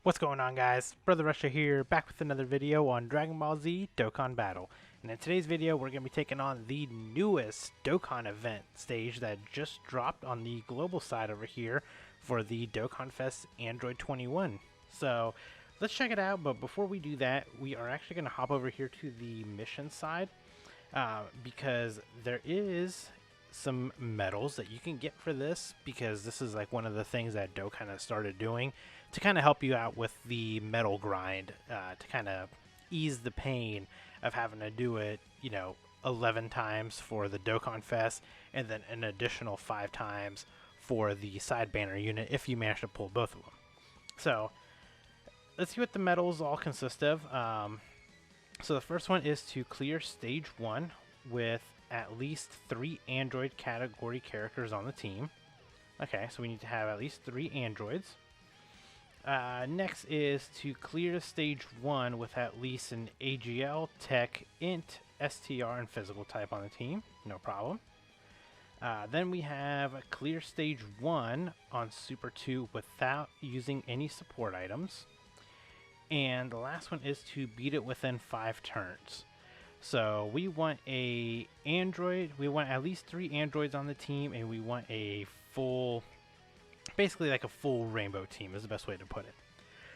What's going on, guys? Brother Russia here, back with another video on Dragon Ball Z Dokkan Battle. And in today's video, we're going to be taking on the newest Dokkan event stage that just dropped on the global side over here for the DOKKANFEST Android 21. So let's check it out, but before we do that, we are actually going to hop over here to the mission side because there is some medals that you can get for this, because this is like one of the things that Dokkan has started doing to kind of help you out with the medal grind, to kind of ease the pain of having to do it, 11 times for the Dokkan Fest and then an additional 5 times for the side banner unit if you manage to pull both of them. So let's see what the medals all consist of. So the first one is to clear stage 1 with at least 3 Android category characters on the team. Okay, so we need to have at least 3 androids. Next is to clear stage 1 with at least an AGL, Tech, Int, STR, and Physical type on the team. No problem. Then we have clear stage 1 on Super 2 without using any support items. And the last one is to beat it within 5 turns. So we want a android, we want at least 3 androids on the team, and we want a full, basically like a full rainbow team is the best way to put it.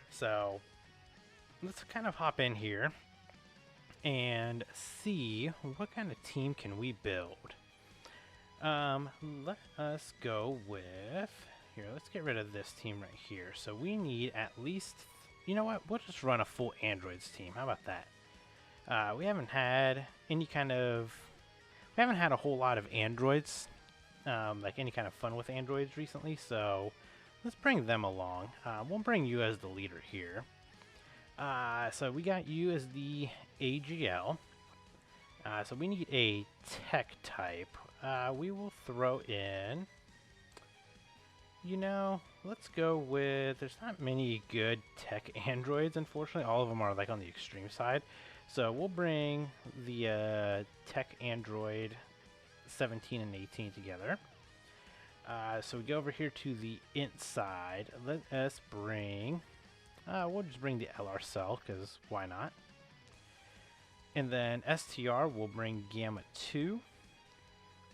So let's kind of hop in here and see what kind of team can we build. Let us go with, here, let's get rid of this team right here. So we need at least, you know what, we'll just run a full androids team. How about that? We haven't had any kind of, we haven't had a whole lot of androids, like any kind of fun with androids recently, so let's bring them along. We'll bring you as the leader here. So we got you as the AGL. So we need a tech type. We will throw in, let's go with, there's not many good tech androids, unfortunately. All of them are like on the extreme side. So we'll bring the tech android 17 and 18 together. So we go over here to the int side. Let us bring, we'll just bring the LR cell, because why not? And then STR, we'll bring Gamma 2.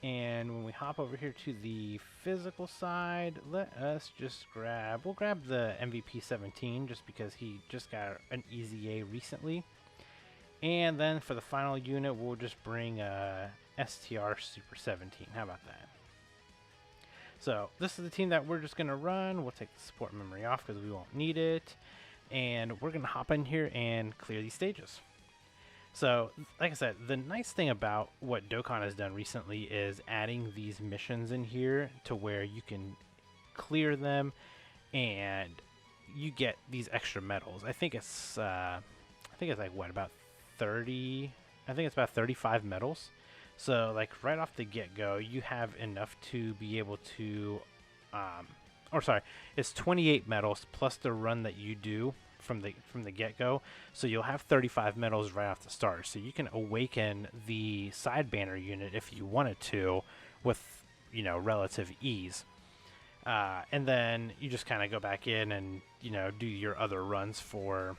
And when we hop over here to the physical side, let us just grab, we'll grab the MVP 17 just because he just got an easy A recently. And then for the final unit, we'll just bring STR Super 17. How about that? So this is the team that we're just going to run. We'll take the support memory off because we won't need it. And we're going to hop in here and clear these stages. So, like I said, the nice thing about what Dokkan has done recently is adding these missions in here to where you can clear them and you get these extra medals. I think it's like what, about 30, I think it's about 35 medals. So like right off the get-go, you have enough to be able to, or sorry, it's 28 medals plus the run that you do from the get-go. So you'll have 35 medals right off the start. So you can awaken the side banner unit if you wanted to with, relative ease. And then you just kind of go back in and, do your other runs for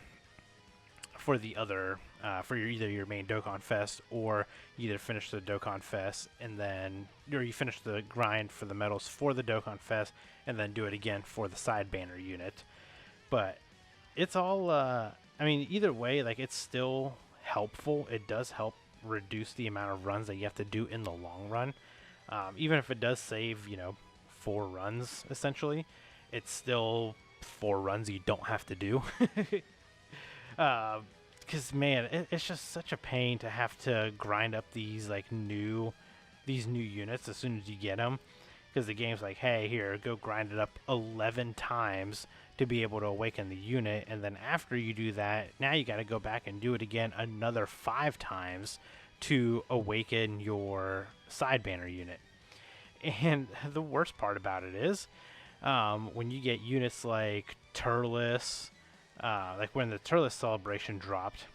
the other, for either your main Dokkan Fest, or you either finish the Dokkan Fest and then, or you finish the grind for the medals for the Dokkan Fest and then do it again for the side banner unit. But it's all, I mean, either way, like, it's still helpful. It does help reduce the amount of runs that you have to do in the long run. Even if it does save, 4 runs, essentially, it's still 4 runs you don't have to do. Because man, it's just such a pain to have to grind up these new units as soon as you get them, because the game's like, hey, here, go grind it up 11 times to be able to awaken the unit, and then after you do that, now you got to go back and do it again another 5 times to awaken your side banner unit. And the worst part about it is, when you get units like Turles, like when the Turles celebration dropped,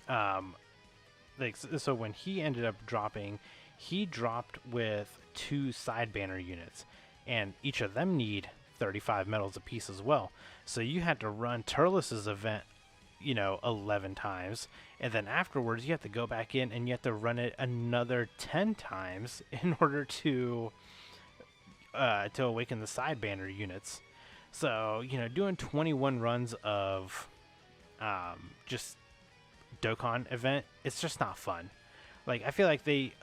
so when he ended up dropping, he dropped with 2 side banner units, and each of them need 35 medals apiece as well. So you had to run Turles's event, 11 times, and then afterwards you have to go back in and you have to run it another 10 times in order to awaken the side banner units. So doing 21 runs of just Dokkan event, it's just not fun. Like, I feel like they,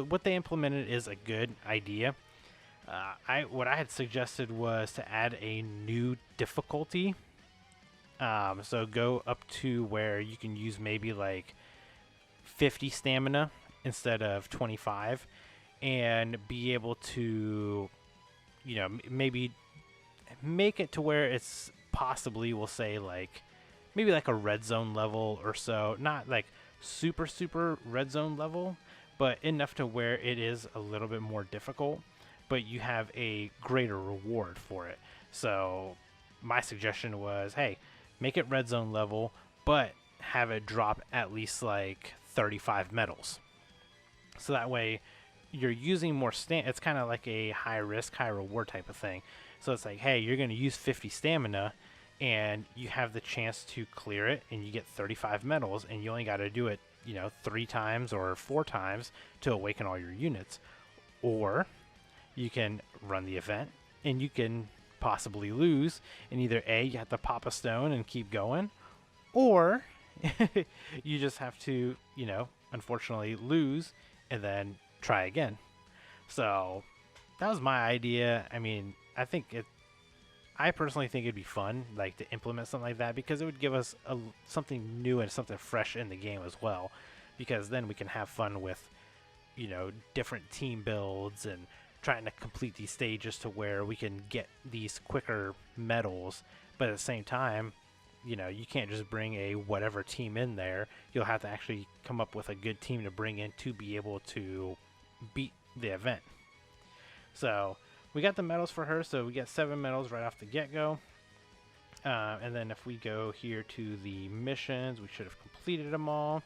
what they implemented is a good idea. What I had suggested was to add a new difficulty. So go up to where you can use maybe like 50 stamina instead of 25, and be able to, maybe make it to where it's possibly, we'll say, like maybe like a red zone level or so. Not like super red zone level, but enough to where it is a little bit more difficult, but you have a greater reward for it. So my suggestion was, hey, make it red zone level, but have it drop at least like 35 medals. So that way you're using more it's kind of like a high risk, high reward type of thing. So it's like, hey, you're going to use 50 stamina and you have the chance to clear it and you get 35 medals, and you only got to do it, 3 times or 4 times to awaken all your units. Or you can run the event and you can possibly lose, and either A, you have to pop a stone and keep going, or you just have to, unfortunately lose and then try again. So that was my idea. I mean, I personally think it'd be fun, like, to implement something like that, because it would give us something new and something fresh in the game as well, because then we can have fun with, different team builds and trying to complete these stages to where we can get these quicker medals. But at the same time, you can't just bring a whatever team in there. You'll have to actually come up with a good team to bring in to be able to beat the event. So we got the medals for her, so we get 7 medals right off the get-go. And then if we go here to the missions, we should have completed them all.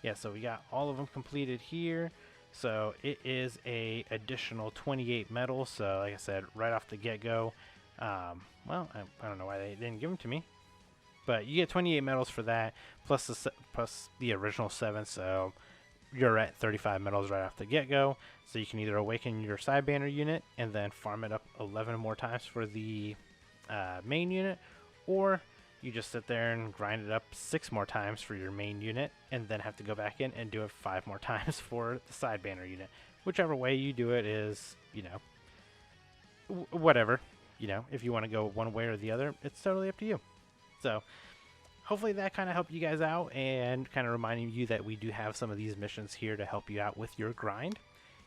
Yeah, so we got all of them completed here. So it is a additional 28 medals. So like I said, right off the get-go. Well, I don't know why they didn't give them to me, but you get 28 medals for that, plus the original 7. So you're at 35 medals right off the get-go. So you can either awaken your side banner unit and then farm it up 11 more times for the main unit, or you just sit there and grind it up 6 more times for your main unit and then have to go back in and do it 5 more times for the side banner unit. Whichever way you do it is, whatever. If you want to go one way or the other, it's totally up to you. So hopefully that kind of helped you guys out, and kind of reminding you that we do have some of these missions here to help you out with your grind.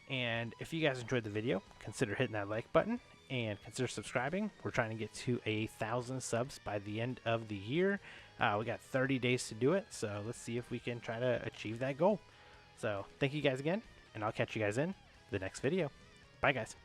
And if you guys enjoyed the video, consider hitting that like button and consider subscribing. We're trying to get to 1,000 subs by the end of the year. We got 30 days to do it, so let's see if we can try to achieve that goal. So thank you guys again, and I'll catch you guys in the next video. Bye, guys.